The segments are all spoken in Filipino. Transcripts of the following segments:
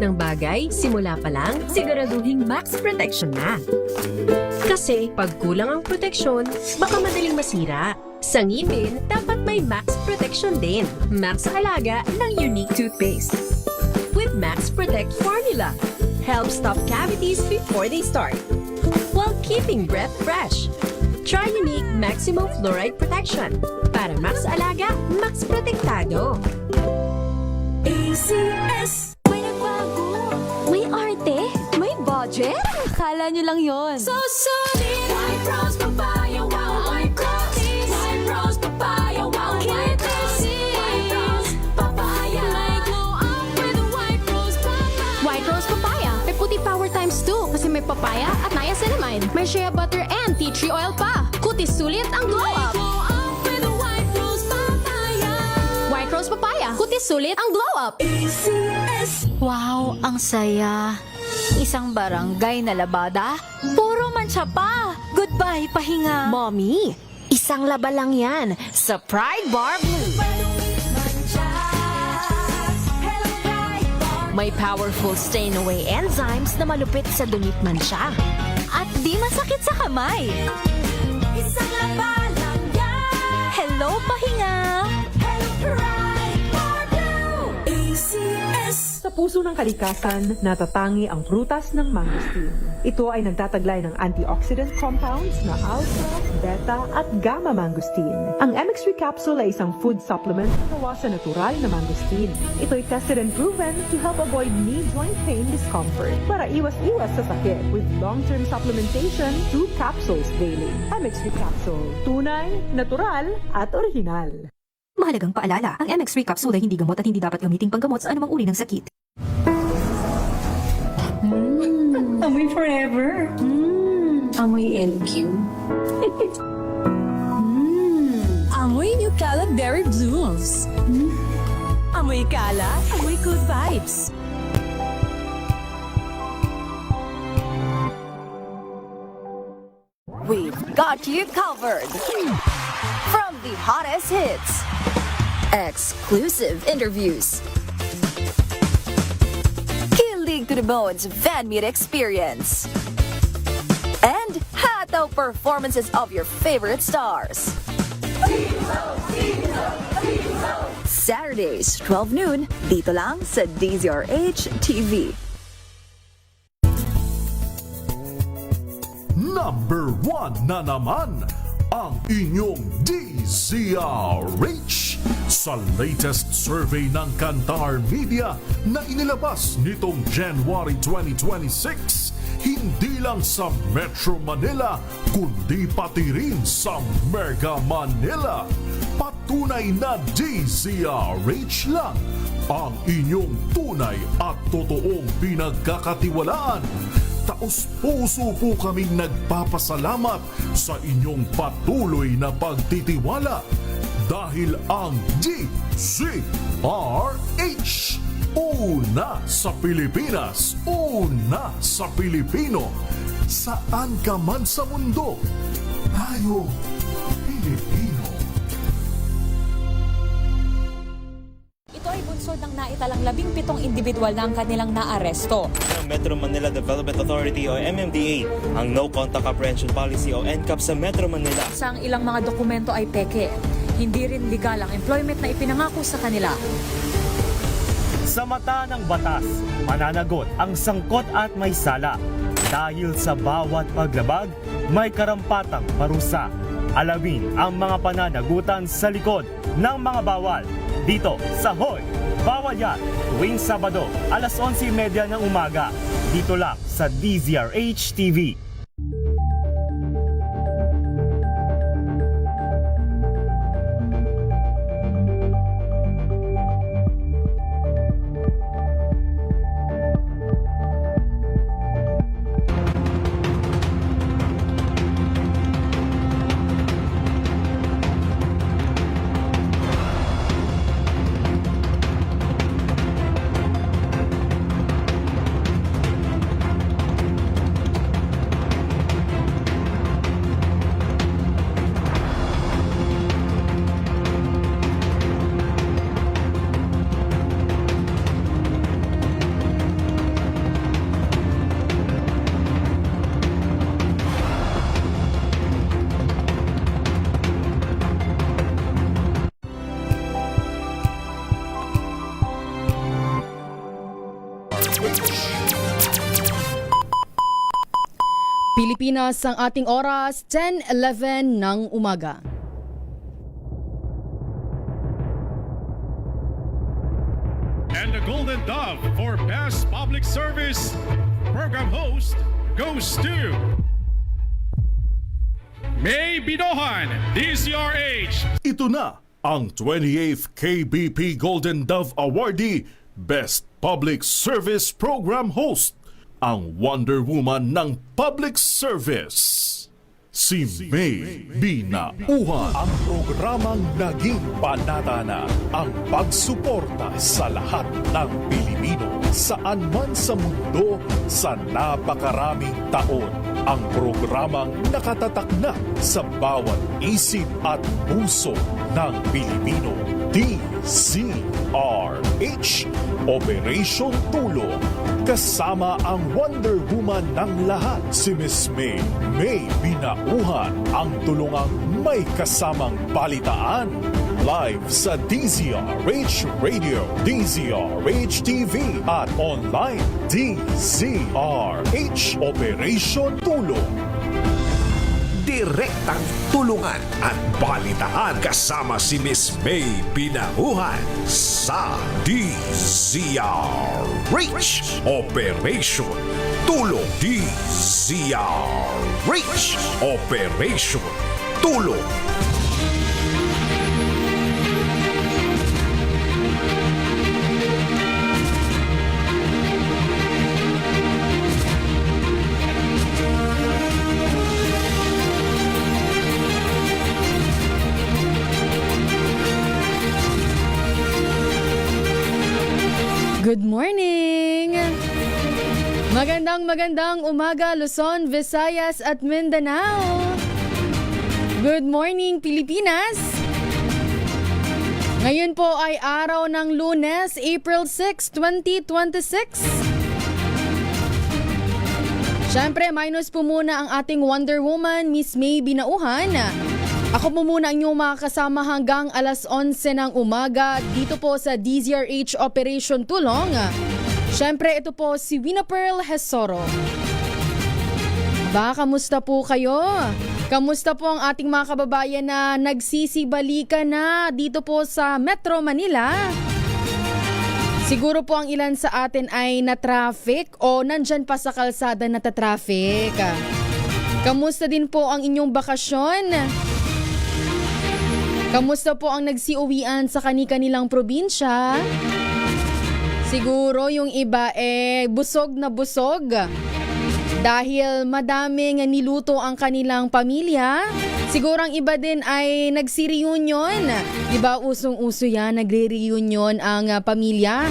ng bagay, simula pa lang, siguraduhing max protection na. Kasi pag kulang ang proteksyon, baka madaling masira. Sa ngipin, dapat may max protection din. Max Alaga ng Unique Toothpaste. With Max Protect Formula, helps stop cavities before they start, while keeping breath fresh. Try Unique Maximum Fluoride Protection para Max Alaga, Max Protektado. ACS. May nagbago. May arte. May budget. Kala nyo lang yon. So solid. White Rose Papaya. Wow, White Rose. White Rose Papaya. Wow, White Rose. White Rose Papaya. May glow up with White Rose Papaya. White Rose Papaya. May puti power times 2 kasi may papaya at niacinamide. May shea butter and tea tree oil pa. Kutis sulit ang glow up. White Rose Papaya. Kutis sulit ang glow up. ACS. Wow, ang saya. Isang barangay na labada, puro mancha pa. Goodbye, pahinga. Mommy, isang laba lang yan sa Pride Bar Blue. May powerful stain-away enzymes na malupit sa dumit mansya. At di masakit sa kamay. Isang laba lang yan. Hello, pahinga. Pride Bar Blue. ACS. Sa puso ng kalikasan, natatangi ang prutas ng mangosteen. Ito ay nagtataglay ng antioxidant compounds na alpha, beta at gamma mangosteen. Ang MX3 capsule ay isang food supplement na gawa sa natural na mangosteen. Ito ay tested and proven to help avoid knee joint pain discomfort para iwas-iwas sa sakit with long-term supplementation 2 capsules daily. MX3 capsule, tunay, natural at original. Mahalagang paalala, ang MX3 capsule ay hindi gamot at hindi dapat gamiting panggamot sa anumang uri ng sakit. Amoy forever. Amoy LQ. Amoy New Cala Berry Blooms. Amoy Cala, amoy good vibes. We've got you covered. From the hottest hits, exclusive interviews, kilig to the bones fan meet experience, and hataw performances of your favorite stars. Saturdays, 12 noon, dito lang sa DZRH TV. Number 1 na naman ang inyong DZRH sa latest survey ng Kantar Media na inilabas nitong January 2026. Hindi lang sa Metro Manila, kundi pati rin sa Mega Manila. Patunay na DZRH lang ang inyong tunay at totoong pinagkakatiwalaan. Taos-puso po kaming nagpapasalamat sa inyong patuloy na pagtitiwala dahil ang DZRH, una sa Pilipinas, una sa Pilipino. Saan ka man sa mundo, tayo Pilipino. Ito ay bunsod ng naitalang 17 individual na ang kanilang naaresto. Ng Metro Manila Development Authority o MMDA ang No Contact Apprehension Policy o NCAP sa Metro Manila. Sa ilang mga dokumento ay peke. Hindi rin legal ang employment na ipinangako sa kanila. Sa mata ng batas, mananagot ang sangkot at may sala. Dahil sa bawat paglabag, may karampatang parusa. Alamin ang mga pananagutan sa likod ng mga bawal. Dito sa Hoy! Bawal Yan! Tuwing Sabado, alas 11:30 ng umaga. Dito lang sa DZRH TV. Pilipinas ang ating oras, 10:11 ng umaga. And the Golden Dove for Best Public Service Program Host goes to May Binohan, DZRH. Ito na ang 28th KBP Golden Dove Awardee Best Public Service Program Host, ang Wonder Woman ng Public Service. Si May Binauhan. Ang programang naging panata na ang pagsuporta sa lahat ng Pilipino saan man sa mundo sa napakaraming taon. Ang programang nakatatak na sa bawat isip at puso ng Pilipino. DZRH, Operation Tulong. Kasama ang Wonder Woman ng lahat, si Miss May Binauhan, ang tulungang may kasamang balitaan. Live sa DZRH Radio, DZRH TV at online DZRH Operation Tulong. Direktang tulungan at balitaan kasama si Miss May Binauhan sa DZRH Operation Tulong. DZRH Operation Tulong. Good morning! Magandang umaga Luzon, Visayas at Mindanao. Good morning Pilipinas! Ngayon po ay araw ng Lunes, April 6, 2026. Siyempre, minus po muna ang ating Wonder Woman, Miss May Binauhan. Ako po muna ang inyong makakasama hanggang alas 11 ng umaga dito po sa DZRH Operation Tulong. Siyempre, ito po si Wina Pearl Hesoro. Kamusta po kayo? Kamusta po ang ating mga kababayan na nagsisibalikan na dito po sa Metro Manila? Siguro po ang ilan sa atin ay na-traffic o nandyan pa sa kalsada na ta-traffic. Kamusta din po ang inyong bakasyon? Kamusta po ang nagsiuwian sa kani-kanilang probinsya? Siguro yung iba busog na busog dahil madaming niluto ang kanilang pamilya. Siguro ang iba din ay nagsi-reunion. Diba usong-uso yan, nagre-reunion ang pamilya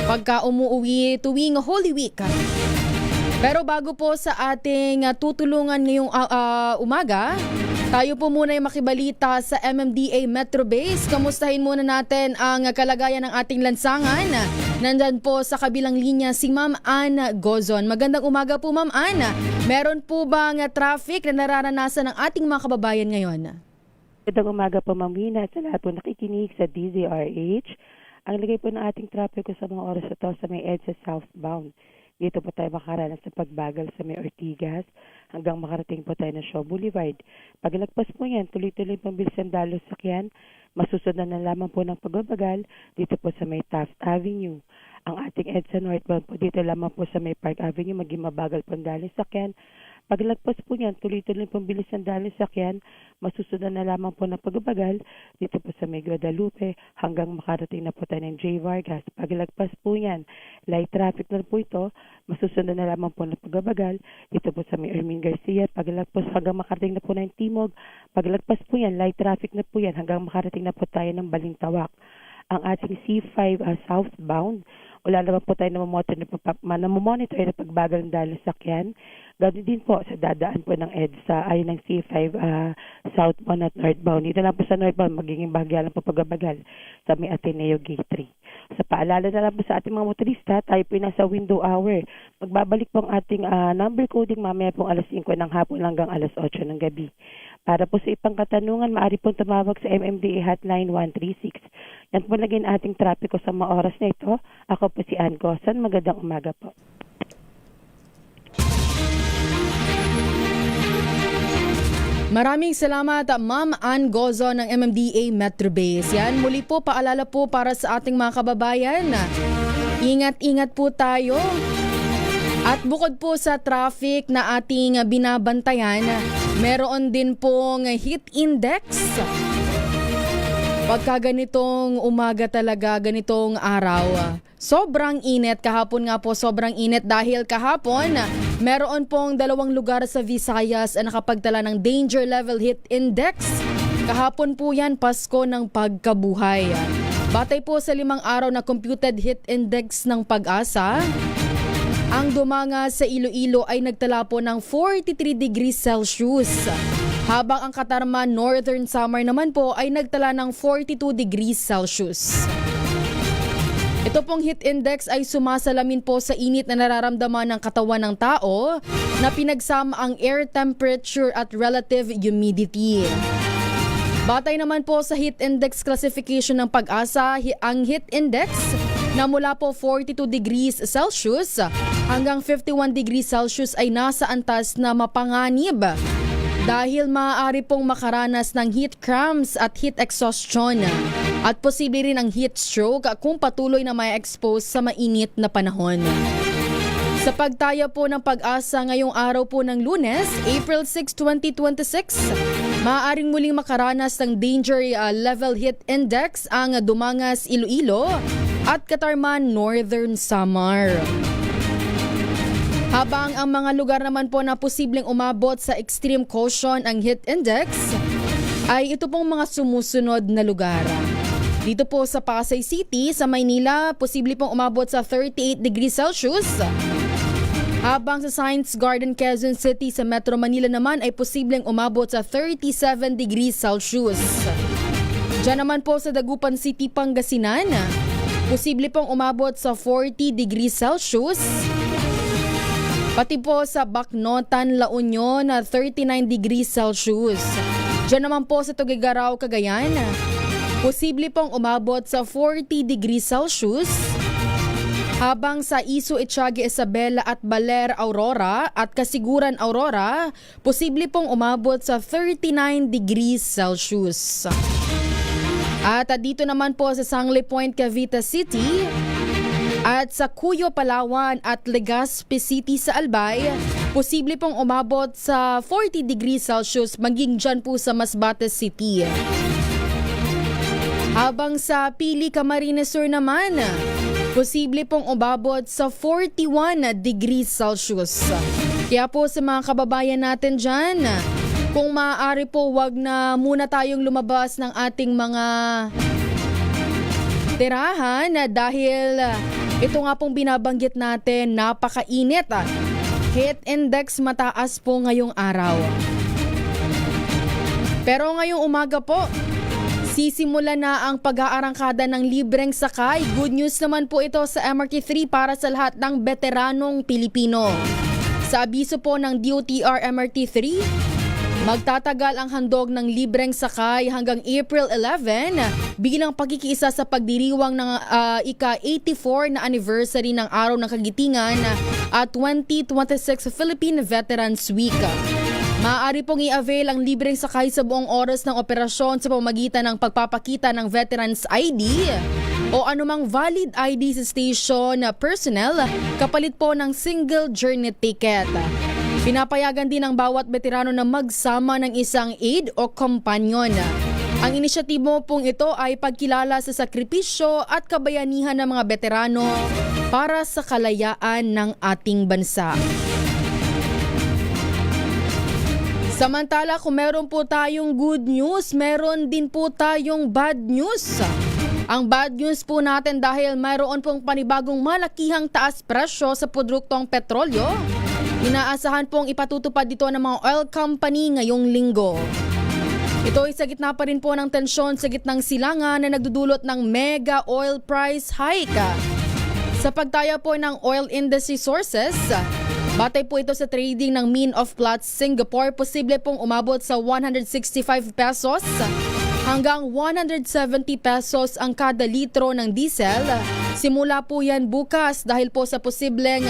pagka umuwi tuwing Holy Week. Pero bago po sa ating tutulungan ngayong umaga, tayo po muna ay makibalita sa MMDA Metro Base. Kamustahin muna natin ang kalagayan ng ating lansangan. Nandyan po sa kabilang linya si Ma'am Ann Gozon. Magandang umaga po Ma'am Ann. Meron po bang traffic na nararanasan ng ating mga kababayan ngayon? Magandang umaga po Ma'am Wina at sa lahat po nakikinig sa DZRH. Ang lagay po ng ating traffic ko sa mga oras ito sa may EDSA southbound. Dito po tayo makaranas sa pagbagal sa may Ortigas hanggang makarating po tayo na Shaw Boulevard. Paglagpas po yan, tuloy-tuloy pang bilisan dalos sakyan. Masusunod na lamang po ng pagbabagal dito po sa may Taft Avenue. Ang ating EDSA northbound po dito lamang po sa may Park Avenue, maging mabagal pang dalos sakyan. Paglagpas po niyan, tuloy-tuloy pong bilis ng dalos sakyan, masusunod na lamang po ng pagbabagal dito po sa may Guadalupe hanggang makarating na po tayo ng J. Vargas. Paglagpas po niyan, light traffic na po ito, masusunod na lamang po ng pagbabagal dito po sa may Ermin Garcia. Paglagpas hanggang makarating na po ng Timog. Paglagpas po yan, light traffic na po yan hanggang makarating na po tayo ng Balintawak. Ang ating C5 southbound, wala naman po tayo na monitor na pagbagal ng dalos sakyan. Ganun din po sa dadaan po ng EDSA ay ng C5 southbound at northbound. Dito lang po sa northbound, magiging bahagya lang po pagbabagal sa may Ateneo Gate 3. Sa paalala na lang po sa ating mga motorista, tayo po nasa window hour. Magbabalik po ang ating number coding mamaya po alas 5 ng hapon hanggang alas 8 ng gabi. Para po sa ipang katanungan, maaari pong tumawag sa MMDA Hotline 136. Yan po naging ating trapiko sa mga oras na ito. Ako po si Ann Gosan. Magandang umaga po. Maraming salamat, Ma'am Ann Gozo ng MMDA Metro Base. Yan, muli po paalala po para sa ating mga kababayan. Ingat-ingat po tayo. At bukod po sa traffic na ating binabantayan, meron din pong heat index. Pagka ganitong umaga talaga, ganitong araw, sobrang init. Kahapon nga po sobrang init dahil kahapon meron pong 2 lugar sa Visayas na nakapagtala ng danger level heat index. Kahapon po yan, Pasko ng Pagkabuhay. Batay po sa 5 araw na computed heat index ng Pag-asa, ang dumanga sa Iloilo ay nagtala po ng 43 degrees Celsius. Habang ang Katarman Northern Samar naman po ay nagtala ng 42 degrees Celsius. Ito pong heat index ay sumasalamin po sa init na nararamdaman ng katawan ng tao na pinagsama ang air temperature at relative humidity. Batay naman po sa heat index classification ng Pag-asa, ang heat index na mula po 42 degrees Celsius hanggang 51 degrees Celsius ay nasa antas na mapanganib dahil maaari pong makaranas ng heat cramps at heat exhaustion at posible rin ang heat stroke kung patuloy na may expose sa mainit na panahon. Sa pagtaya po ng Pag-asa ngayong araw po ng Lunes, April 6, 2026, maaaring muling makaranas ng danger level heat index ang Dumangas, Iloilo at Katarman Northern Samar. Habang ang mga lugar naman po na posibleng umabot sa extreme caution ang heat index ay ito pong mga sumusunod na lugar. Dito po sa Pasay City, sa Maynila, posible pong umabot sa 38 degrees Celsius. Habang sa Science Garden, Quezon City, sa Metro Manila naman ay posibleng umabot sa 37 degrees Celsius. Diyan naman po sa Dagupan City, Pangasinan, posible pong umabot sa 40 degrees Celsius. Pati po sa Bacnotan, La Union, 39 degrees Celsius. Diyan naman po sa Tuguegarao, Cagayan, posible pong umabot sa 40 degrees Celsius. Habang sa Isu, Etiaga, Isabela at Baler, Aurora at Kasiguran, Aurora, posible pong umabot sa 39 degrees Celsius. At dito naman po sa Sangley Point, Cavite City, at sa Cuyo, Palawan at Legazpi City sa Albay, posible pong umabot sa 40 degrees Celsius maging dyan po sa Masbate City. Habang sa Pili, Camarines Sur naman, posible pong umabot sa 41 degrees Celsius. Kaya po sa mga kababayan natin dyan, kung maaari po wag na muna tayong lumabas ng ating mga tirahan dahil ito nga pong binabanggit natin, napakainit. Heat index mataas po ngayong araw. Pero ngayong umaga po, sisimula na ang pag-aarangkada ng libreng sakay. Good news naman po ito sa MRT3 para sa lahat ng veteranong Pilipino. Sa abiso po ng DOTR MRT3, magtatagal ang handog ng libreng sakay hanggang April 11 bilang pagkikiisa sa pagdiriwang ng ika-84 na anniversary ng Araw ng Kagitingan at 2026 Philippine Veterans Week. Maaari pong i-avail ang libreng sakay sa buong oras ng operasyon sa pamamagitan ng pagpapakita ng Veterans ID o anumang valid ID sa station personnel kapalit po ng single journey ticket. Pinapayagan din ang bawat veterano na magsama ng isang aide o companion. Ang inisyatibo pong ito ay pagkilala sa sakripisyo at kabayanihan ng mga veterano para sa kalayaan ng ating bansa. Samantala, kung meron po tayong good news, meron din po tayong bad news. Ang bad news po natin dahil mayroon pong panibagong malakihang taas presyo sa produktong petrolyo Inaasahan pong ipatutupad dito ng mga oil company ngayong linggo. Ito ay sa gitna pa rin po ng tensyon sa gitnang silangan na nagdudulot ng mega oil price hike. Sa pagtaya po ng oil industry sources, batay po ito sa trading ng Mean of Platts Singapore, posible pong umabot sa 165 pesos hanggang 170 pesos ang kada litro ng diesel. Simula po yan bukas dahil po sa posibleng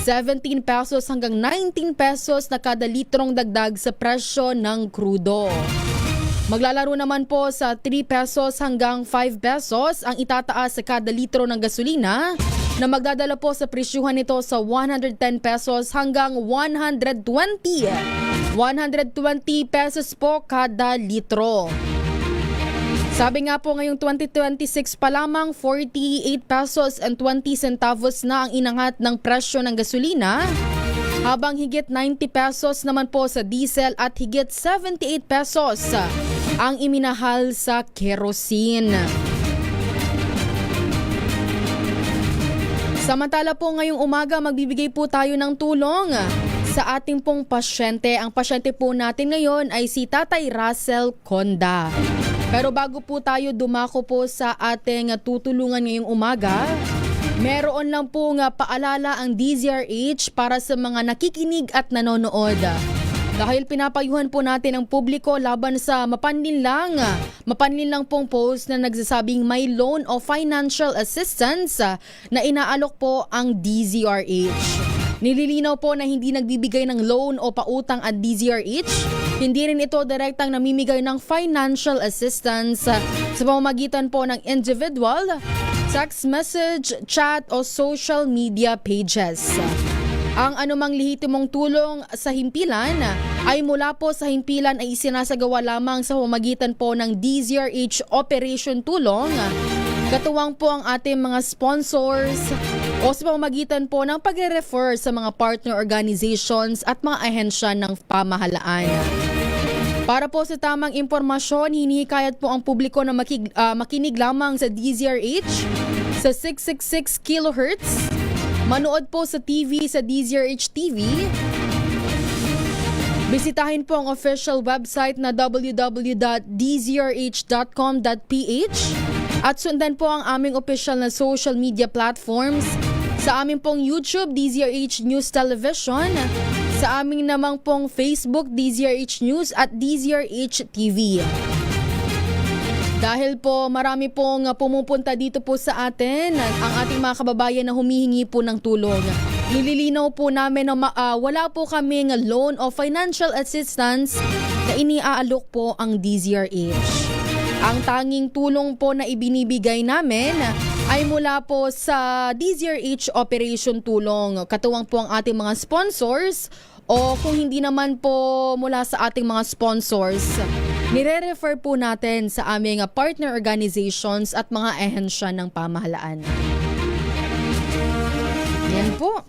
17 pesos hanggang 19 pesos na kada litrong dagdag sa presyo ng krudo. Maglalaro naman po sa 3 pesos hanggang 5 pesos ang itataas sa kada litro ng gasolina na magdadala po sa presyuhan nito sa 110 pesos hanggang 120 pesos po kada litro. Sabi nga po ngayong 2026 pa lamang 48 pesos and 20 centavos na ang inangat ng presyo ng gasolina, habang higit 90 pesos naman po sa diesel at higit 78 pesos ang iminahal sa kerosene. Samantala po ngayong umaga magbibigay po tayo ng tulong sa ating pong pasyente. Ang pasyente po natin ngayon ay si Tatay Russell Conda. Pero bago po tayo dumako po sa ating tutulungan ngayong umaga, meron lang po nga paalala ang DZRH para sa mga nakikinig at nanonood. Dahil pinapayuhan po natin ang publiko laban sa mapanlinlang pong post na nagsasabing may loan o financial assistance na inaalok po ang DZRH. Nililinaw po na hindi nagbibigay ng loan o pautang at DZRH. Hindi rin ito direktang namimigay ng financial assistance sa pamamagitan po ng individual, text message, chat o social media pages. Ang anumang lehitimong tulong sa himpilan ay mula po sa himpilan ay isinasagawa lamang sa pamamagitan po ng DZRH Operation Tulong. Katuwang po ang ating mga sponsors o sa pamamagitan po ng pag-refer sa mga partner organizations at mga ahensya ng pamahalaan. Para po sa tamang impormasyon, hinihikayat po ang publiko na makinig lamang sa DZRH sa 666 kHz. Manood po sa TV sa DZRH TV. Bisitahin po ang official website na www.dzrh.com.ph at sundan po ang aming official na social media platforms sa aming pong YouTube, DZRH News Television, sa aming namang pong Facebook, DZRH News at DZRH TV. Dahil po marami pong pumupunta dito po sa atin, ang ating mga kababayan na humihingi po ng tulong. Nililinaw po namin na wala po kaming loan o financial assistance na iniaalok po ang DZRH. Ang tanging tulong po na ibinibigay namin ay mula po sa DZRH Operation Tulong. Katuwang po ang ating mga sponsors o kung hindi naman po mula sa ating mga sponsors, nire-refer po natin sa aming partner organizations at mga ahensya ng pamahalaan. Yan po.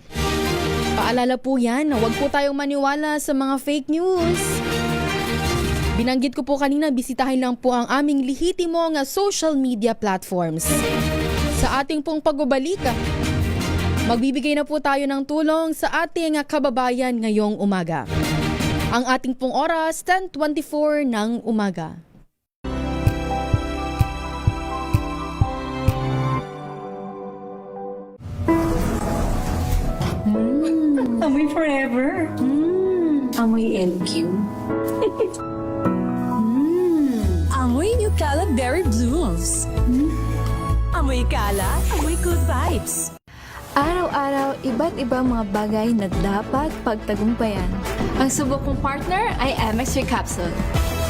Paalala po yan, huwag po tayong maniwala sa mga fake news. Binanggit ko po kanina, bisitahin lang po ang aming lehitimong social media platforms. Sa ating pong pagbabalik, magbibigay na po tayo ng tulong sa ating kababayan ngayong umaga. Ang ating pong oras, 10:24 ng umaga. Amoy forever. Amoy LQ. Amoy Nucala Berry Blooms. Amoy Kala, amoy good vibes. Araw-araw, iba't ibang mga bagay na dapat pagtagumpayan. Ang subok kong partner ay MX3 Capsule.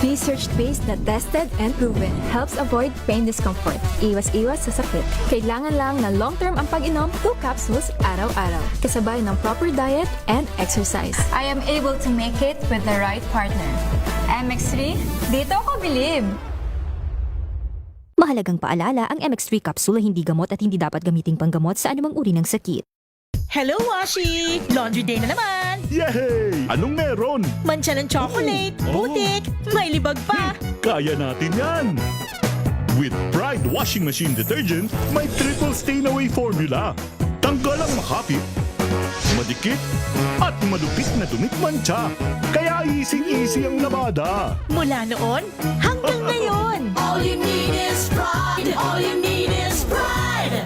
Research-based na tested and proven. Helps avoid pain discomfort. Iwas-iwas sa sakit. Kailangan lang na long-term ang pag-inom 2 capsules araw-araw. Kasabay ng proper diet and exercise. I am able to make it with the right partner. MX3, dito ako bilib! Mahalagang paalala, ang MX3 capsule ay hindi gamot at hindi dapat gamiting panggamot sa anumang uri ng sakit. Hello, Washi! Laundry day na naman! Yay! Anong meron? Mancha ng chocolate, putik, may libag pa! Kaya natin yan! With Pride Washing Machine Detergent, may triple stain away formula. Tanggal ang makapit, madikit at malupit na dumikmantsa. Kaya easy-easy ang labada. Mula noon hanggang ngayon. All you need is pride. All you need is pride.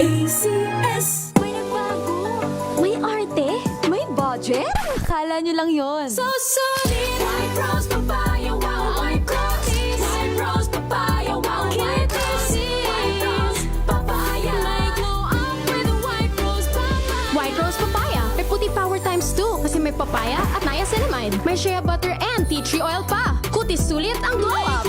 ACS. May nagbago. May arte. May budget. Akala nyo lang yon. So solid. White Rose Papaya. Wow. White Rose. White Rose Papaya. Wow. White Rose. White Rose Papaya. May glow up with a White Rose Papaya. White Rose Papaya. May puti power times 2 kasi may papaya at niacinamide. May shea butter and tea tree oil pa. Kutis sulit ang glow up.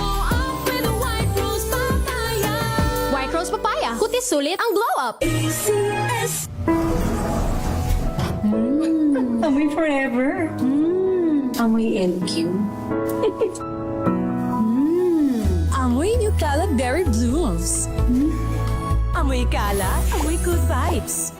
White Rose Papaya. Kutis sulit ang glow up. ACS. Amoy forever. Amoy LQ. Amoy New Cala Berry Blooms. Amoy Cala, amoy good vibes.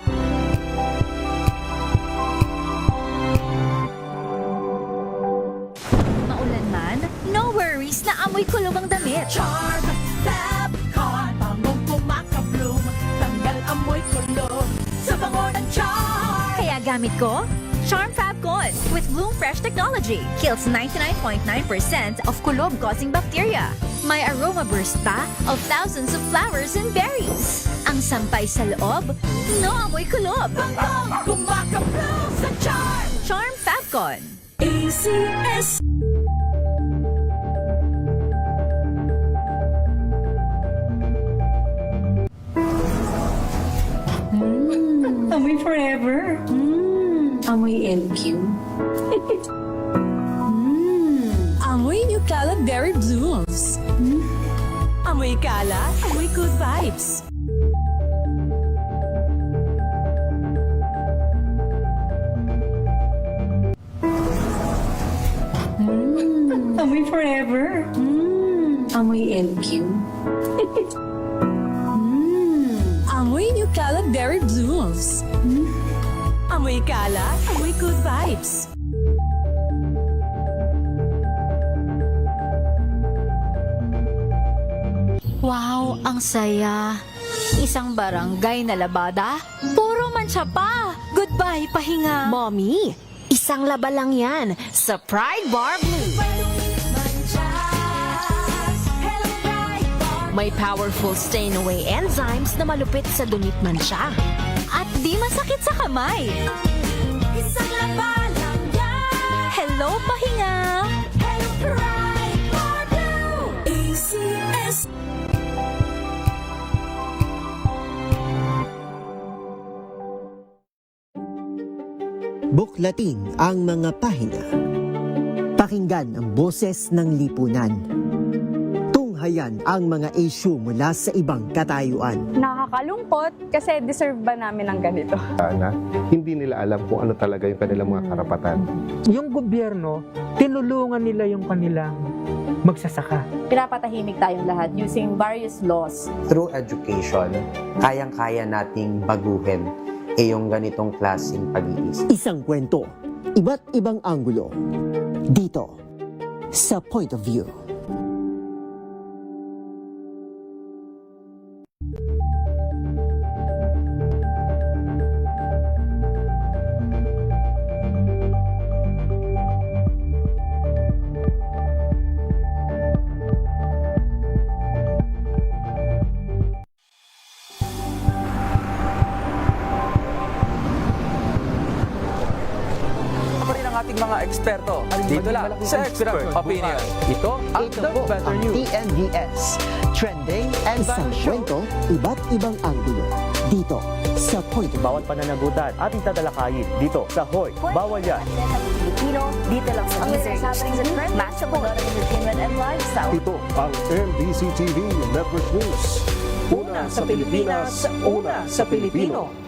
Maulan man, no worries na amoy kulog ang damit. Charm Fabcon, bangong pumakabloom. Tanggal amoy kulog sa bango ng charm. Kaya gamit ko, Charm Fabcon with Bloom Fresh technology. Kills 99.9% of kulob-causing bacteria. May aroma burst pa of thousands of flowers and berries. Ang sampay sa loob, no amoy kulob. Bangong pumakabloom sa charm. Charm Fabcon. ACS. Amoy forever. Amoy LQ. Amoy New Cala Berry Blooms. Amoy Cala, amoy good vibes. Amoy forever. Amoy LQ. Amoy New Cala Berry Blooms. Amoy Cala, amoy good vibes. Wow, ang saya. Isang barangay na labada, puro mancha pa. Goodbye, pahinga. Mommy, isang laba lang yan sa Pride Bar Blue. May powerful stain-away enzymes na malupit sa dunit mansya. At di masakit sa kamay. Isang laba lang yan. Hello, pahinga. Hello, Pride Bar Blue. ACS. Buklatin ang mga pahina. Pakinggan ang boses ng lipunan. Tunghayan ang mga issue mula sa ibang katayuan. Nakakalungkot kasi deserve ba namin ng ganito? Na hindi nila alam kung ano talaga yung kanilang mga karapatan. Yung gobyerno, tinulungan nila yung kanilang magsasaka. Pinapatahimik tayong lahat using various laws. Through education, kayang-kaya nating baguhin yung ganitong klaseng pag-iisip. Isang kwento, iba't ibang anggulo. Dito, sa Point of View. mga eksperto dito lang sa Expert Opinion. Ito ang The Better News. TNVS. Trending and isang kwento, iba't ibang anggulo. Dito sa Point of View. Bawat pananagutan ating tatalakayin dito sa Hoy. Bawal yan. Pilipino, dito lang sa DZRH. Match of entertainment and lifestyle. Ito ang MBC TV Network News. Una sa Pilipinas, una sa Pilipino.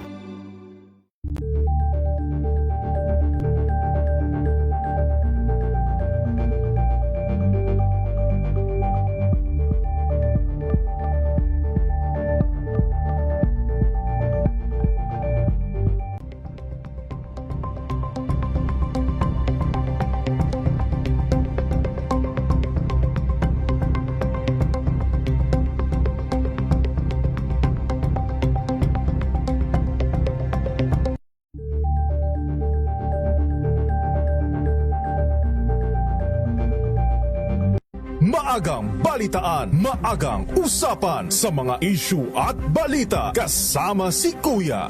maagang balitaan, maagang usapan sa mga issue at balita. Kasama si Kuya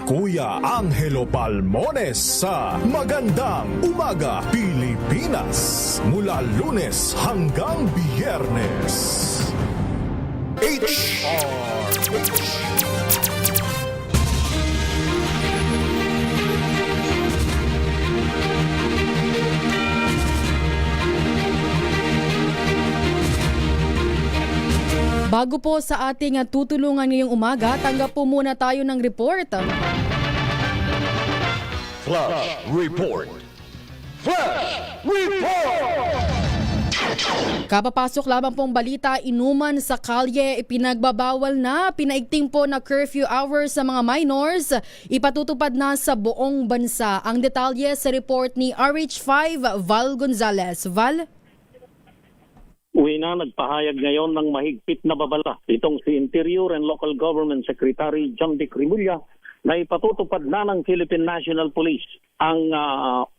Angelo Palmones sa Magandang Umaga Pilipinas. Mula Lunes hanggang Biyernes. Bago po sa ating tutulungan ngayong umaga, tanggap po muna tayo ng report. Flash Report. Flash Report! Kapapasok lamang pong balita, inuman sa kalye, ipinagbabawal na, pinaigting po na curfew hours sa mga minors, ipatutupad na sa buong bansa. Ang detalye sa report ni RH5 Val Gonzalez. Val? Uwi na nagpahayag ngayon ng mahigpit na babala itong si Interior and Local Government Secretary John Dick Rimulya na ipatutupad na ng Philippine National Police ang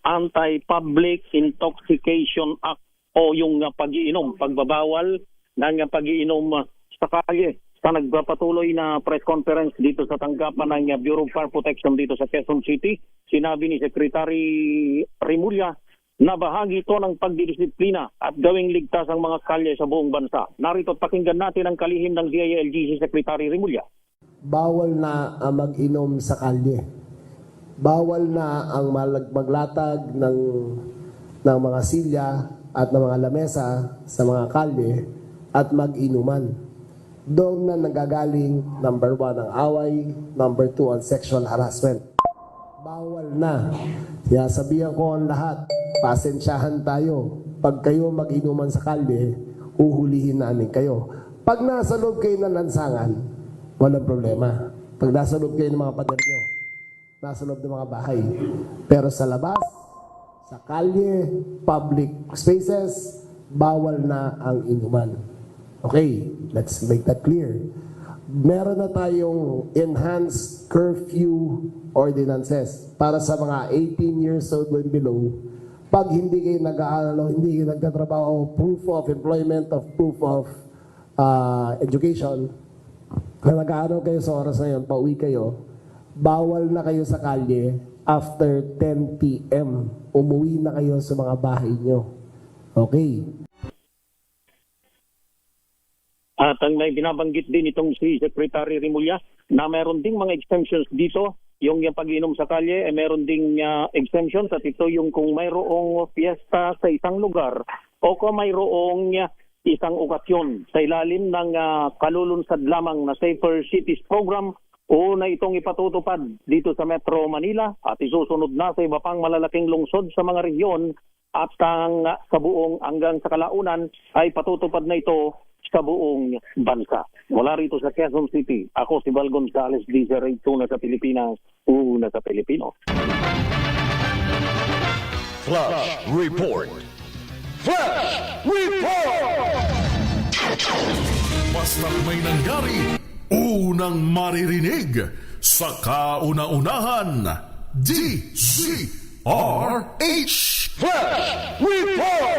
Anti-Public Intoxication Act o yung pag-iinom, pagbabawal ng pag-iinom sa kalye. Sa nagpapatuloy na press conference dito sa tanggapan ng Bureau of Fire Protection dito sa Quezon City, sinabi ni Secretary Rimulya na bahagi ito ng pagdidisiplina at gawing ligtas ang mga kalye sa buong bansa. Narito pakinggan natin ang kalihim ng DILG Secretary Rimulya. Bawal na ang mag-inom sa kalye. Bawal na ang maglatag ng mga silya at ng mga lamesa sa mga kalye at mag-inuman. Doon na nagagaling, number 1, ang away, number 2, ang sexual harassment. Bawal na. Kaya sabihan ko ang lahat, pasensyahan tayo. Pag kayo mag-inuman sa kalye, uhulihin namin kayo. Pag nasa loob kayo ng lansangan, walang problema. Pag nasa loob kayo ng mga pader nyo, nasa loob ng mga bahay. Pero sa labas, sa kalye, public spaces, bawal na ang inuman. Okay, let's make that clear. Meron na tayong enhanced curfew ordinances para sa mga 18 years old and below. Pag hindi kayo nag-aaral, hindi kayo nagtatrabaho, proof of employment, of proof of education, na nag-aaral kayo sa oras na yun, pauwi kayo, bawal na kayo sa kalye after 10 p.m. Umuwi na kayo sa mga bahay nyo. Okay. At ang may binabanggit din itong si Secretary Rimulya na meron ding mga exemptions dito. Yung pag-inom sa kalye, meron ding exemptions at ito yung kung mayroong fiesta sa isang lugar o kung mayroong isang okasyon sa ilalim ng kalulunsad lamang na Safer Cities Program. Una itong ipatutupad dito sa Metro Manila at isusunod na sa iba pang malalaking lungsod sa mga rehiyon at sa buong hanggang sa kalaunan ay patutupad na ito sa buong bansa. Mula rito sa Quezon City, ako si Val Gonzalez, DJ2 na sa Pilipinas, una sa Pilipino. Flash Report. Flash Report! Basta't may nangyari, unang maririnig sa kauna-unahan. DZRH Flash Report!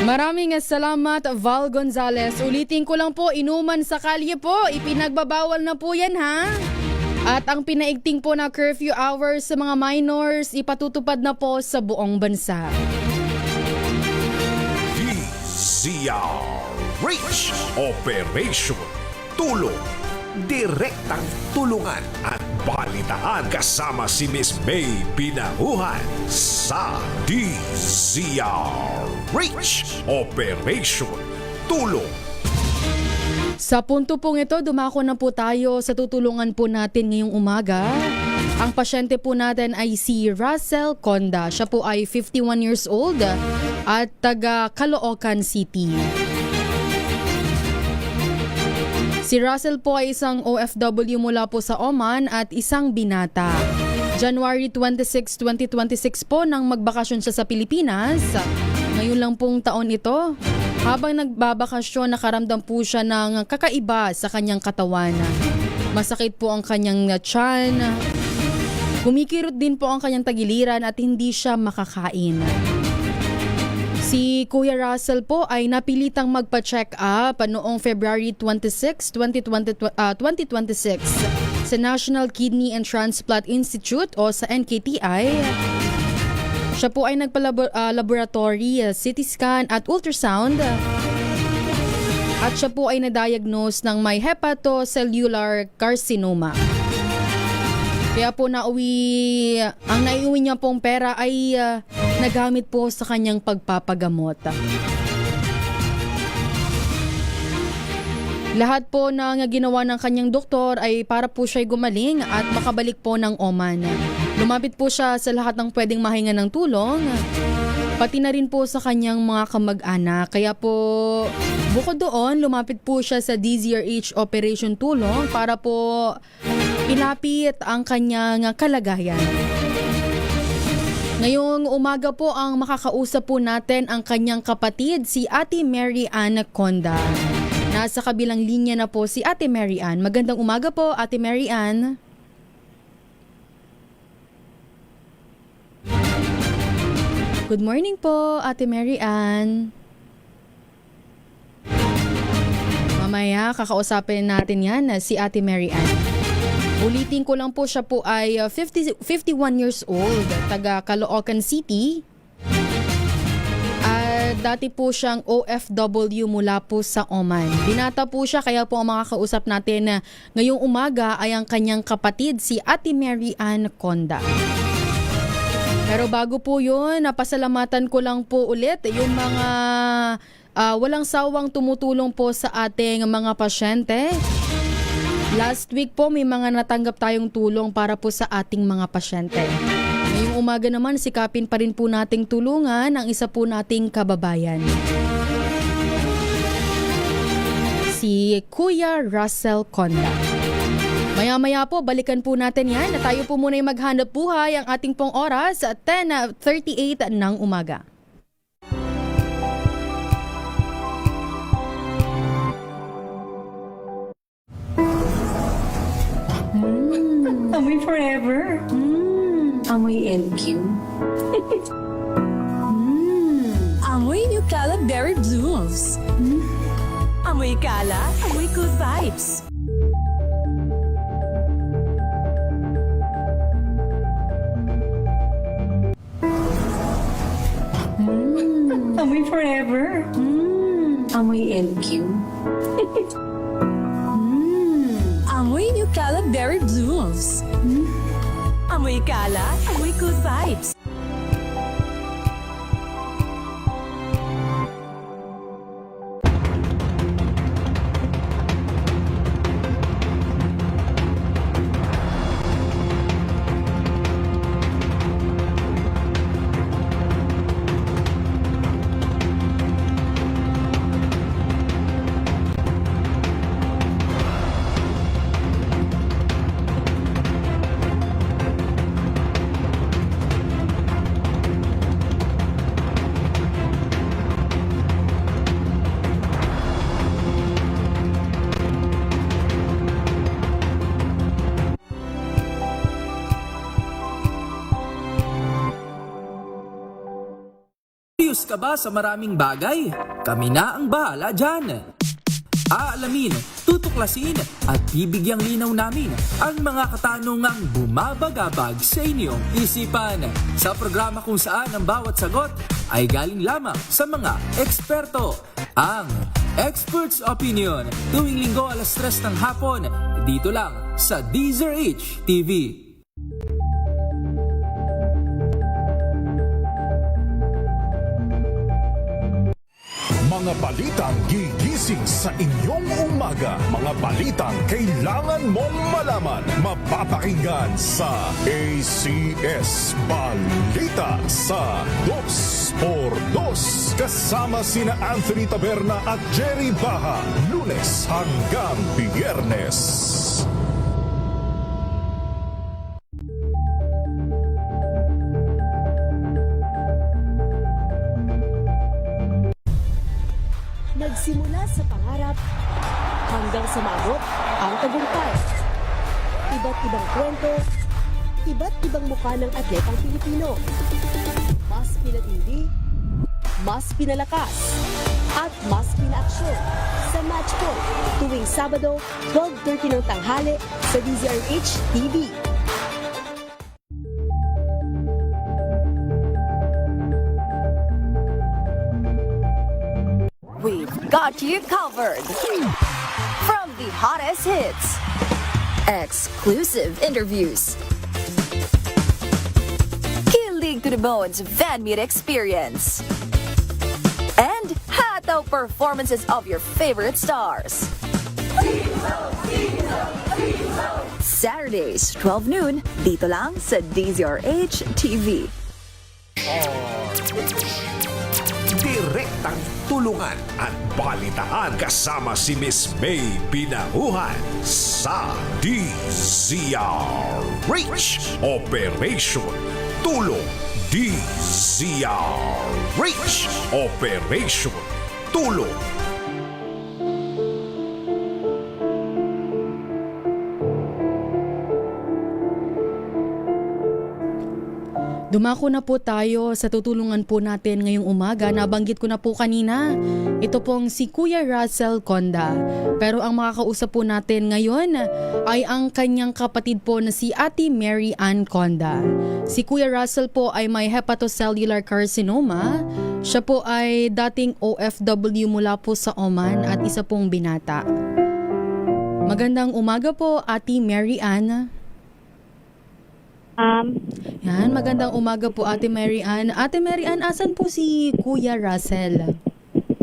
Maraming salamat, Val Gonzalez. Ulitin ko lang po, inuman sa kalye po, ipinagbabawal na po yan, ha? At ang pinaigting po na curfew hours sa mga minors, ipatutupad na po sa buong bansa. DZRH Operation Tulong. Direktang tulungan at balitaan kasama si Miss May Pinahuhan sa DZRH Operation Tulong. Sa punto pong ito, dumako na po tayo sa tutulungan po natin ngayong umaga. Ang pasyente po natin ay si Russell Conda. Siya po ay 51 years old at taga Caloocan City. Si Russell po ay isang OFW mula po sa Oman at isang binata. January 26, 2026 po nang magbakasyon siya sa Pilipinas. Ngayon lang pong taon ito. Habang nagbabakasyon, nakaramdam po siya ng kakaiba sa kanyang katawan. Masakit po ang kanyang tiyan. Kumikirot din po ang kanyang tagiliran at hindi siya makakain. Si Kuya Russell po ay napilitang magpa-check up noong February 26, 2026 sa National Kidney and Transplant Institute o sa NKTI. Siya po ay nagpa-laboratory, CT scan at ultrasound. At siya po ay na-diagnose ng may hepatocellular carcinoma. Kaya po ang naiuwi niya pong pera ay nagamit po sa kanyang pagpapagamot. Lahat po ng ginawa ng kanyang doktor ay para po siya'y gumaling at makabalik po ng Oman. Lumapit po siya sa lahat ng pwedeng mahinga ng tulong, pati na rin po sa kanyang mga kamag-anak. Kaya po, bukod doon, lumapit po siya sa DZRH Operation Tulong para po ilapit ang kanyang kalagayan. Ngayong umaga po ang makakausap po natin ang kanyang kapatid, si Ate Mary Ann Conda. Nasa kabilang linya na po si Ate Mary Ann. Magandang umaga po, Ate Mary Ann. Good morning po, Ate Mary Ann. Mamaya, kakausapin natin yan, si Ate Mary Ann. Ulitin ko lang po, siya po ay 51 years old, taga Caloocan City. Dati po siyang OFW mula po sa Oman. Binata po siya, kaya po ang makakausap natin ngayong umaga ay ang kanyang kapatid, si Ate Mary Ann Conda. Pero bago po yun, napasalamatan ko lang po ulit yung mga walang sawang tumutulong po sa ating mga pasyente. Last week po may mga natanggap tayong tulong para po sa ating mga pasyente. Ngayong umaga naman, sikapin pa rin po nating tulungan ang isa po nating kababayan, si Kuya Russell Conda. Maya-maya po, balikan po natin yan. Tayo po muna yung maghanap buhay ang ating pong oras at 10:38 ng umaga. Amoy forever. Amoy LQ. Amoy New Cala Berry Blooms. Amoy Cala, amoy good vibes. Amoy forever. Amoy LQ. Amoy New Cala Berry Blooms. Amoy Cala, amoy good vibes. Curious ka ba sa maraming bagay? Kami na ang bahala dyan. Aalamin, tutuklasin at bibigyang linaw namin ang mga katanungang bumabagabag sa inyong isipan. Sa programa kung saan ang bawat sagot ay galing lamang sa mga eksperto. Ang Expert's Opinion, tuwing linggo 3:00 ng hapon, dito lang sa DZRH TV. Mga balitang gigising sa inyong umaga. Mga balitang kailangan mong malaman. Mapapakinggan sa ACS Balita sa 2x2. Kasama sina Anthony Taberna at Jerry Baha. Lunes hanggang Biyernes. Nagsimula sa pangarap hanggang sa maabot ang tagumpay. Iba't ibang kwento, iba't ibang mukha ng atletang Pilipino. Mas pinatindi, mas pinalakas at mas pinaaksyon sa Match Point tuwing Sabado, 12:30 ng tanghali sa DZRH TV. We've got you covered. From the hottest hits, exclusive interviews, kilig to the bones fan meet experience, and hataw performances of your favorite stars. Saturdays, 12 noon, dito lang sa DZRH TV. Direktang tulungan at balitaan kasama si Miss May Pinahuhan sa DZRH Operation Tulong. DZRH Operation Tulong. Dumako na po tayo sa tutulungan po natin ngayong umaga. Nabanggit ko na po kanina. Ito pong si Kuya Russell Conda. Pero ang makakausap po natin ngayon ay ang kanyang kapatid po na si Ate Mary Ann Conda. Si Kuya Russell po ay may hepatocellular carcinoma. Siya po ay dating OFW mula po sa Oman at isa pong binata. Magandang umaga po, Ate Mary Ann. Yan, magandang umaga po Ate Mary Ann. Ate Mary Ann, asan po si Kuya Russell?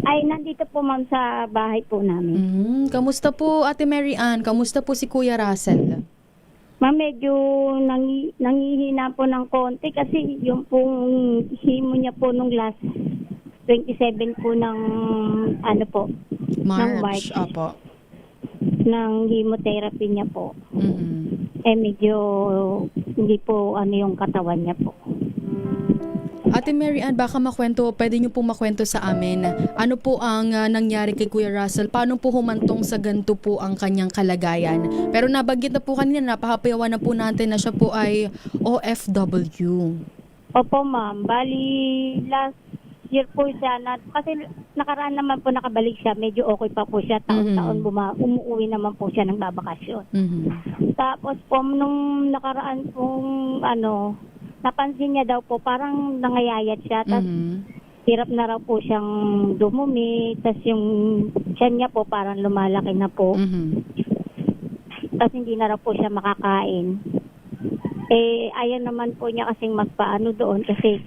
Ay, nandito po ma'am sa bahay po namin. Kamusta po Ate Mary Ann? Kamusta po si Kuya Russell? Ma'am, medyo nangihina po ng konti kasi yung pong himo niya po nung last 27 po ng ano po, ng March. Opo. Ng chemotherapy niya po. Medyo hindi po ano yung katawan niya po. Ate Mary Ann, baka pwede niyo po makwento sa amin. Ano po ang nangyari kay Kuya Russell? Paano po humantong sa ganito po ang kanyang kalagayan? Pero nabanggit na po kanina, napahapayawan na po natin na siya po ay OFW. Opo ma'am, bali last year po siya, kasi nakaraan naman po nakabalik siya, medyo okay pa po siya, taon-taon umuwi naman po siya ng babakasyon. Tapos po, nung nakaraan pong napansin niya daw po, parang nangayayat siya, tapos hirap na raw po siyang dumumi, tapos yung tiyan niya po parang lumalaki na po. Tapos hindi na raw po siya makakain. Ayaw naman po niya kasing magpaano doon kasi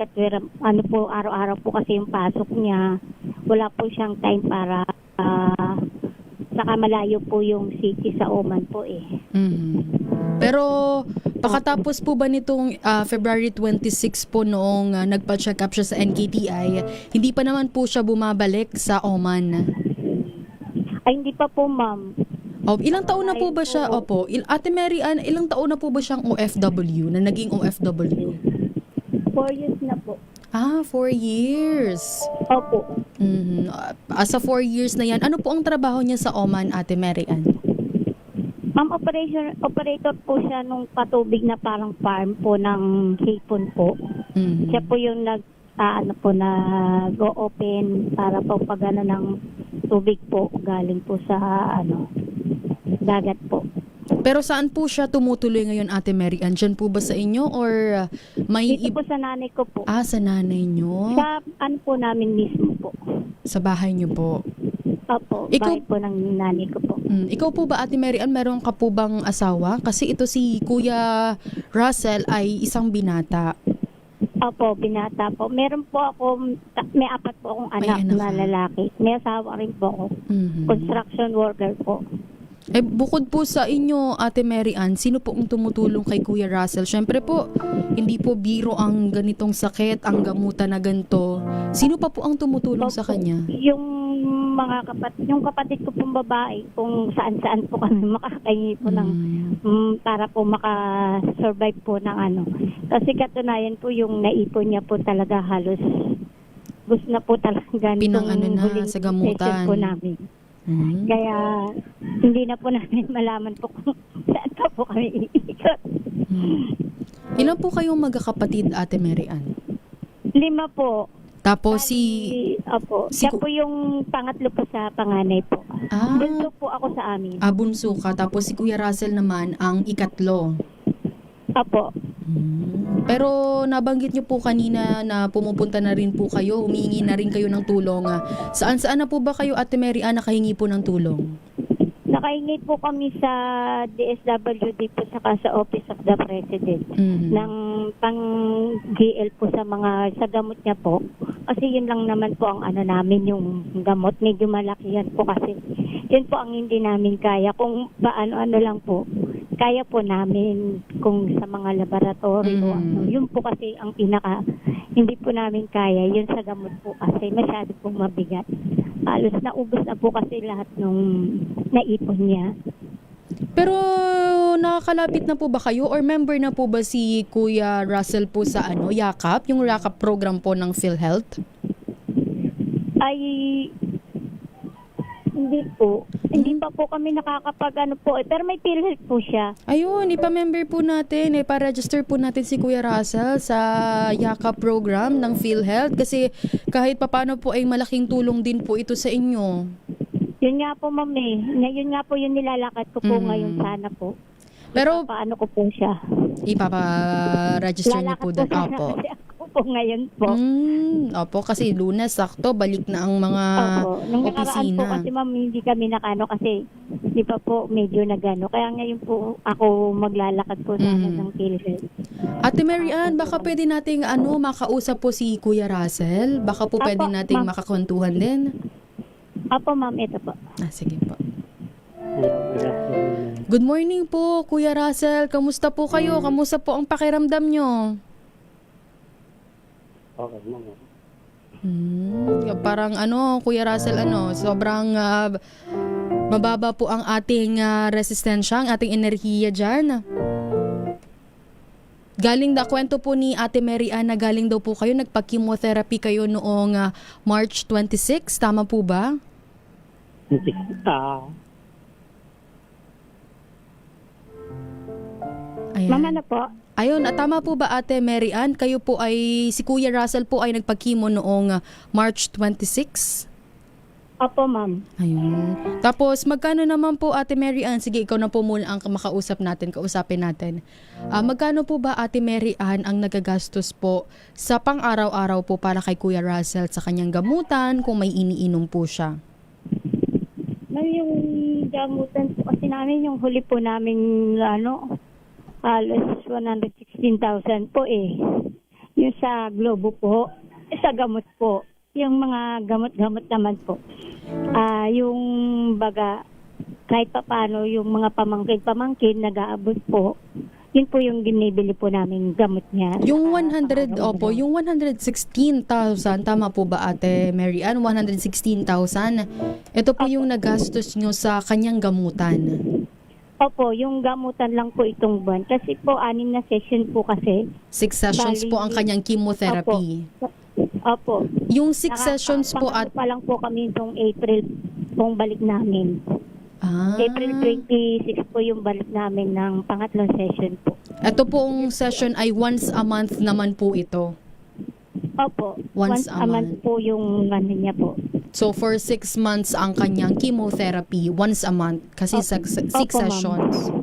po, araw-araw po kasi yung pasok niya. Wala po siyang time para saka malayo po yung city sa Oman po Pero pakatapos po ba nitong February 26 po noong nagpa-check up siya sa NKTI, hindi pa naman po siya bumabalik sa Oman? Ay, hindi pa po ma'am. Ilang taon na po ba siya? Opo. Ate Mary Ann, ilang taon na po ba siyang OFW, na naging OFW? 4 years na po. 4 years. Opo. Sa 4 years na yan, ano po ang trabaho niya sa Oman, Ate Mary Ann? Ma'am, operator po siya nung patubig na parang farm po ng hipon po. Siya po yung nag-open para po pagana ng tubig po galing po sa dagat po. Pero saan po siya tumutuloy ngayon, Ate Mary Ann? Diyan po ba sa inyo or may... Dito po sa nanay ko po. Sa nanay nyo? Sa po namin mismo po. Sa bahay nyo po? Opo, bahay po ng nanay ko po. Ikaw po ba, Ate Mary Ann, meron ka po bang asawa? Kasi ito si Kuya Russell ay isang binata. Opo, binata po. Meron po ako, may 4 po akong anak na lalaki. May asawa rin po ako. Construction worker po. Bukod po sa inyo, Ate Mary Ann, sino po ang tumutulong kay Kuya Russell? Siyempre po, hindi po biro ang ganitong sakit, ang gamutan na ganito. Sino pa po ang tumutulong sa kanya? Yung kapatid ko pong babae, kung saan-saan po kami makakahingi po ng para po makasurvive po ng Kasi katunayan po yung naipon niya po talaga halos gusto na po talaga nitong sa gamutan po namin. Kaya hindi na po namin malaman po kung saan pa po kami iikot. Ilan po kayong magkakapatid, Ate Mary Ann? 5 po. Tapos Opo, siya po yung pangatlo po sa panganay po. Bunso po ako sa amin. Bunso ka. Tapos si Kuya Russell naman ang ikatlo. Opo. Pero nabanggit niyo po kanina na pumupunta na rin po kayo, humihingi na rin kayo ng tulong. Saan na po ba kayo, Ate Mary Ann, nakahingi po ng tulong? Nakahingi po kami sa DSWD po saka sa Office of the President ng pang-GL po sa gamot niya po. Kasi yun lang naman po ang namin, yung gamot. Medyo malaki yan po kasi. Yun po ang hindi namin kaya. Kung paano lang po, kaya po namin kung sa mga laboratory o Yun po kasi ang hindi po namin kaya. Yun sa gamot po kasi masyado pong mabigat. Halos naubos na po kasi lahat nung naipon niya. Pero nakakalapit na po ba kayo or member na po ba si Kuya Russell po sa YAKAP, yung YAKAP program po ng PhilHealth? Ay, hindi po. Hindi pa po kami nakakapag pero may PhilHealth po siya. Ayun, ipa-member po natin, ipa-register po natin si Kuya Russell sa YAKAP program ng PhilHealth kasi kahit papano po ay malaking tulong din po ito sa inyo. Yun nga po, ma'am Yun nga po yung nilalakad ko po ngayon sana po. Pero paano ko po siya? Ipapa-register niyo po doon. Opo. Po ngayon po. Opo, kasi Lunes, sakto, balik na ang mga Nung nakaraan po opisina. kasi ma'am, hindi kami kasi di pa po medyo nagano. Kaya ngayon po ako maglalakad po sana ng PhilHealth. Ate Mary Ann, baka pwede nating makausap po si Kuya Russell? Baka po pwede nating makakwentuhan din? Apo ma'am, ito po. Sige po. Good morning po, Kuya Russell. Kamusta po kayo? Kamusta po ang pakiramdam nyo? Okay, ma'am. Parang Kuya Russell, sobrang mababa po ang ating resistensya, ang ating enerhiya dyan. Kwento po ni Ate Mary Ann na galing daw po kayo, nagpa-chemotherapy kayo noong March 26, tama po ba? Mama na po. Ayun, tama po ba Ate Mary Ann? Si Kuya Russell po ay nagpa-chemo noong March 26? Opo, ma'am. Ayun. Tapos, magkano naman po Ate Mary Ann? Sige, ikaw na po muna ang kausapin natin. Magkano po ba Ate Mary Ann ang nagagastos po sa pang-araw-araw po para kay Kuya Russell sa kanyang gamutan kung may iniinom po siya? Yung gamutan po kasi namin, yung huli po namin, halos 116,000 po Yung sa Globo po, sa gamot po. Yung mga gamot-gamot naman po. Yung baga, kahit pa paano, yung mga pamangkin, nag-aabot po. Yun po yung ginibili po namin gamot niya. Yung 116,000, tama po ba Ate Mary Ann? 116,000. Ito po yung nagastos nyo sa kanyang gamutan. Opo, yung gamutan lang po itong buwan. Kasi po, 6 na session po kasi. 6 sessions po ang kanyang chemotherapy. Opo. Yung 6 sessions po at... pa lang po kami itong April pong balik namin. April 26 po yung balik namin ng pangatlong session po. Ito pong session ay once a month naman po ito. Opo. Once a month po yung niya po. So for 6 months ang kanyang chemotherapy, once a month. Kasi 6 sessions.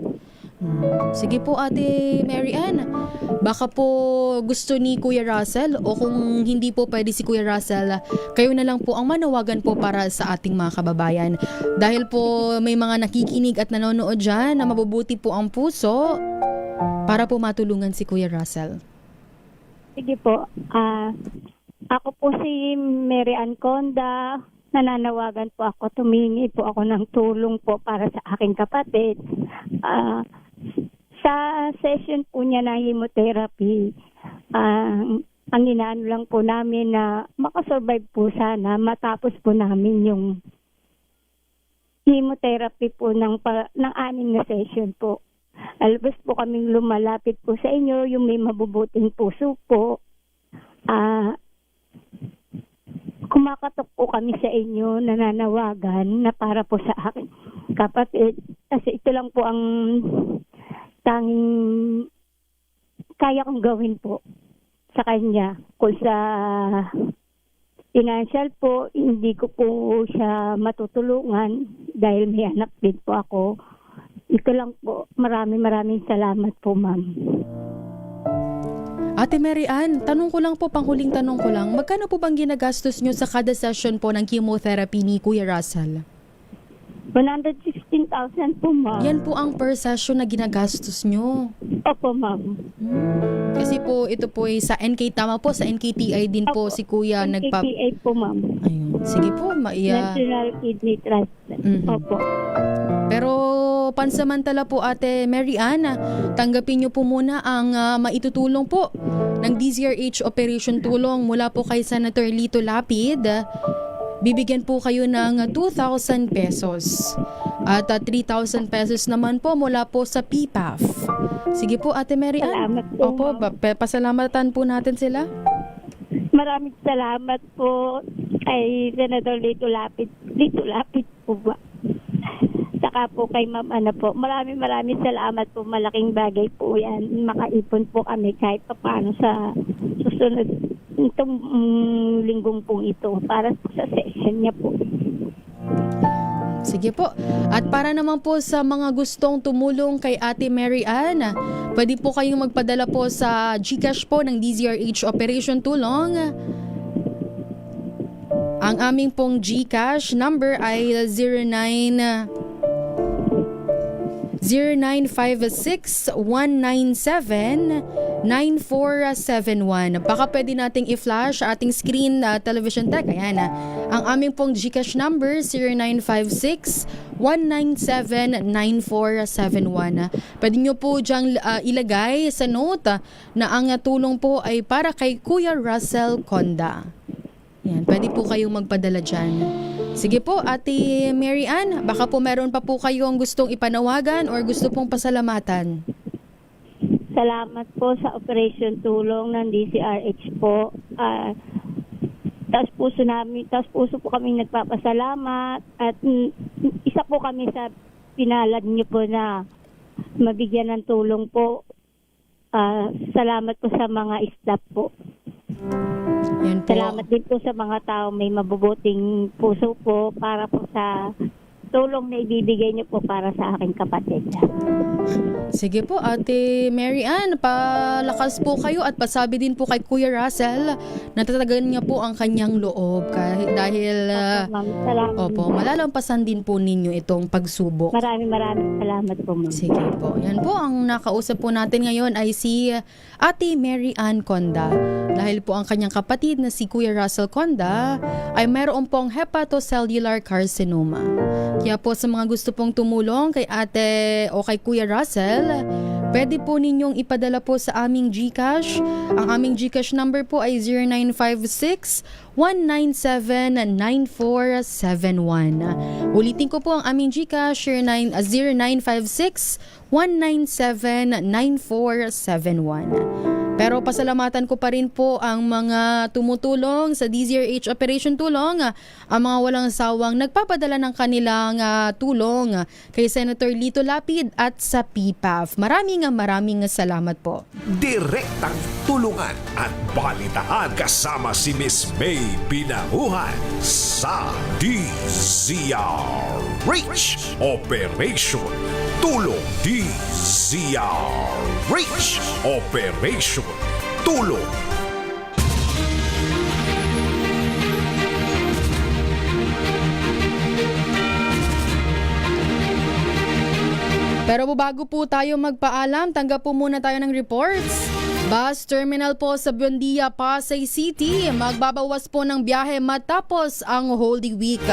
Sige po Ate Mary Ann, baka po gusto ni Kuya Russell o kung hindi po pwede si Kuya Russell, kayo na lang po ang manawagan po para sa ating mga kababayan. Dahil po may mga nakikinig at nanonood dyan na mabubuti po ang puso para po matulungan si Kuya Russell. Sige po. Ako po si Mary Ann Conda. Nananawagan po ako, tumingi po ako ng tulong po para sa aking kapatid. Sa session po niya na chemotherapy, ang inaano lang po namin na makasurvive po sana, matapos po namin yung chemotherapy po ng 6 na session po. Alabas po kaming lumalapit po sa inyo, yung may mabubuting puso po. Kumakatok po kami sa inyo, nananawagan na para po sa akin kapatid. Kasi ito lang po ang tanging kaya kong gawin po sa kanya. Kung sa financial po, hindi ko po siya matutulungan dahil may anak din po ako. Ito lang po, maraming salamat po, ma'am. Ate Mary Ann, tanong ko lang po, panghuling tanong ko lang, magkano po bang ginagastos nyo sa kada session po ng chemotherapy ni Kuya Russell? 116,000 po, ma'am. Yan po ang per session na ginagastos nyo. Opo, ma'am. Kasi po, ito po ay sa NK, tama po, sa NKTI din po si Kuya NKTI po, ma'am. Ayun. Sige po, National Kidney Trust. Opo. Pero pansamantala po, Ate Mary Ann, tanggapin nyo po muna ang maitutulong po ng DZRH Operation Tulong mula po kay Senator Lito Lapid. Bibigyan po kayo ng 2,000 pesos at 3,000 pesos naman po mula po sa PPAF. Sige po, Ate Mary Ann. Salamat po, Opo, pasalamatan po natin sila. Maraming salamat po kay Senator Lito Lapid. Lito Lapid po ba? Saka po kay Ma'am Ana po. Maraming salamat po. Malaking bagay po yan. Makaipon po kami kahit paano sa susunod itong linggong pong ito para sa session niya po. Sige po. At para naman po sa mga gustong tumulong kay Ate Mary Ann, pwede po kayong magpadala po sa GCash po ng DZRH Operation Tulong. Ang aming pong GCash number ay 0956-197-9471. Baka pwede nating i-flash ating screen television tech. Ayan na. Ang aming pong GCash number 0956-197-9471. Pwede nyo po dyang ilagay sa note na ang tulong po ay para kay Kuya Russell Conda. Yan, pwede po kayong magpadala dyan. Sige po, Ate Mary Ann, baka po meron pa po kayong gustong ipanawagan or gusto pong pasalamatan. Salamat po sa Operation Tulong ng DZRH po. Taas puso po kami nagpapasalamat at isa po kami sa pinalad niyo po na mabigyan ng tulong po. Salamat po sa mga staff po. Yan po. Salamat din po sa mga tao may mabubuting puso po para po sa tulong na ibibigay niyo po para sa aking kapatid. Sige po, Ate Mary Ann, palakas po kayo at pasabi din po kay Kuya Russell na tatagan niya po ang kanyang loob dahil opo, malalampasan din po ninyo itong pagsubok. Maraming salamat po, ma'am. Sige po. Yan po, ang nakausap po natin ngayon ay si Ate Mary Ann Conda. Dahil po ang kanyang kapatid na si Kuya Russell Conda ay mayroon pong hepatocellular carcinoma. Kaya po sa mga gusto pong tumulong kay ate o kay Kuya Russell, pwede po ninyong ipadala po sa aming GCash. Ang aming GCash number po ay 0956-197-9471. Ulitin ko po ang aming GCash, 0956-197-9471. Pero pasalamatan ko pa rin po ang mga tumutulong sa DZRH Operation Tulong, ang mga walang sawang nagpapadala ng kanilang tulong kay Senator Lito Lapid at sa PPAF. Maraming salamat po. Direktang tulungan at balitaan kasama si Miss May Pinahuhan sa DZRH Operation Tulong. DZRH Operation Tulong. Pero bago po tayo magpaalam, tanggap po muna tayo ng reports. Bus terminal po sa Buendia, Pasay City. Magbabawas po ng biyahe matapos ang Holy Week.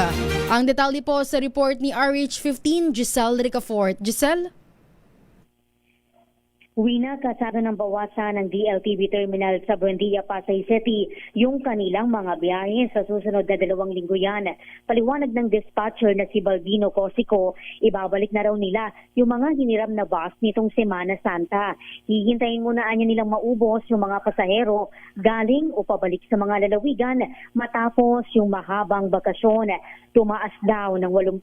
Ang detalye po sa report ni RH15, Giselle Ricafort. Giselle? Wina, kasado ng bawasan ng DLTV terminal sa Buendia, Pasay City yung kanilang mga biyahe sa susunod na 2 linggo yan. Paliwanag ng dispatcher na si Balbino Cosico, ibabalik na raw nila yung mga hiniram na bus nitong Semana Santa. Hihintayin muna nilang maubos yung mga pasahero galing o pabalik sa mga lalawigan matapos yung mahabang bakasyon. Tumaas daw ng 80%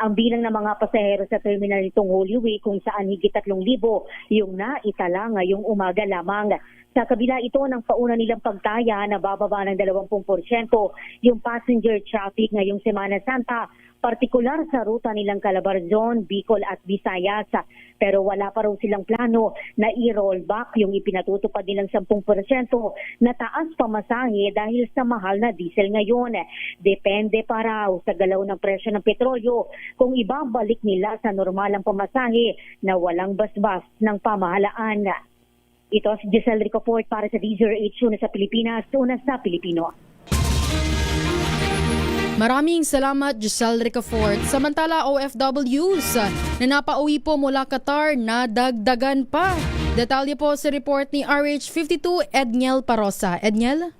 ang bilang ng mga pasahero sa terminal nitong Holy Week kung saan higit 3,000 yung naitala ngayong umaga lamang. Sa kabila ito ng pauna nilang pagtaya na bababa ng 20% yung passenger traffic ngayong Semana Santa, partikular sa ruta nilang Calabarzon, Bicol at Visayas. Pero wala pa raw silang plano na i-roll back yung ipinatutupad nilang 10% na taas pamasahe dahil sa mahal na diesel ngayon. Depende pa raw sa galaw ng presyo ng petrolyo kung ibabalik nila sa normalang pamasahe na walang basbas ng pamahalaan. Ito si Giselle Ricofort para sa DZRH, una sa Pilipinas, una sa Pilipino. Maraming salamat, Giselle Ricofort. Samantala, OFWs na napauwi po mula Qatar na dagdagan pa. Detalye po sa report ni RH52 Edniel Parosa. Edniel?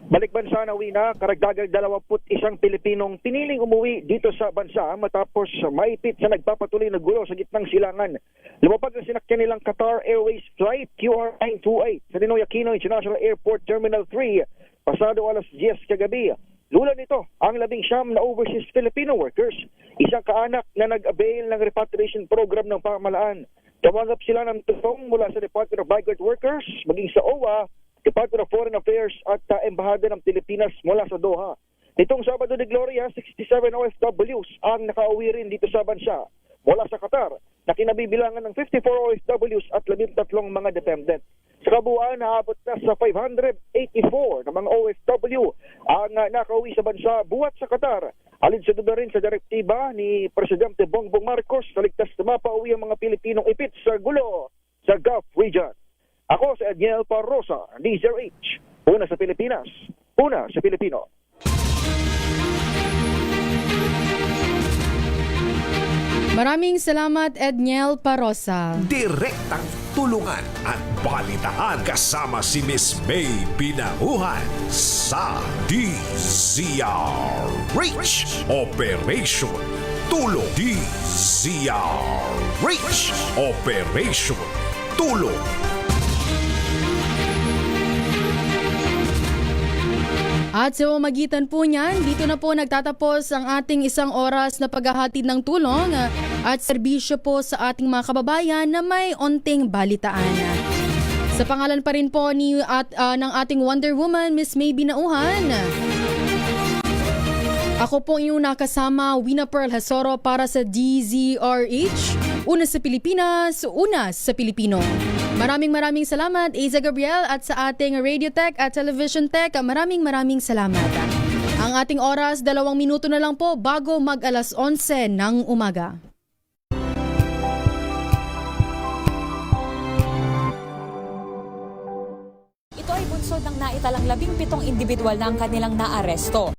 Balik bansa na uwi na, karagdagang 21 Pilipinong piniling umuwi dito sa bansa matapos maipit sa nagpapatuloy na gulo sa gitnang silangan. Lumapag ang sinakyan nilang Qatar Airways Flight QR928 sa Ninoy Aquino International Airport Terminal 3 pasado alas 10 kagabi. Lula nito ang 19 na overseas Filipino workers, isang kaanak na nag-avail ng repatriation program ng pamahalaan. Tumanggap sila ng tulong mula sa Department of Migrant Workers, maging sa OWA, Department of Foreign Affairs at Embahada ng Pilipinas mula sa Doha. Nitong Sabado de Gloria, 67 OFWs ang nakauwi rin dito sa bansa mula sa Qatar na kinabibilangan ng 54 OFWs at 13 mga dependent. Sa kabuuan, naabot na sa 584 na mga OFW ang nakauwi sa bansa buwat sa Qatar. Alinsunod na rin sa direktiba ni Presidente Bongbong Marcos na ligtas na mapauwi ang mga Pilipinong ipit sa gulo sa Gulf region. Ako si Edniel Parosa, DZRH, una sa Pilipinas, una sa Pilipino. Maraming salamat, Edniel Parosa. Direktang tulungan at balitaan kasama si Miss May Pinauhan sa DZRH Operation Tulong. DZRH Operation Tulong. At sa magitan po niyan, dito na po nagtatapos ang ating isang oras na paghahatid ng tulong at serbisyo po sa ating mga kababayan na may onting balitaan. Sa pangalan pa rin po ng ating Wonder Woman, Miss May Binauhan. Ako po yung nakasama, Wina Pearl Hasoro para sa DZRH. Una sa Pilipinas, una sa Pilipino. Maraming salamat, Aiza Gabriel, at sa ating Radio Tech at Television Tech, maraming salamat. Ang ating oras, 2 minuto na lang po bago mag-alas 11 ng umaga. Ito ay bunsod ng naitalang 17 individual na ang kanilang naaresto.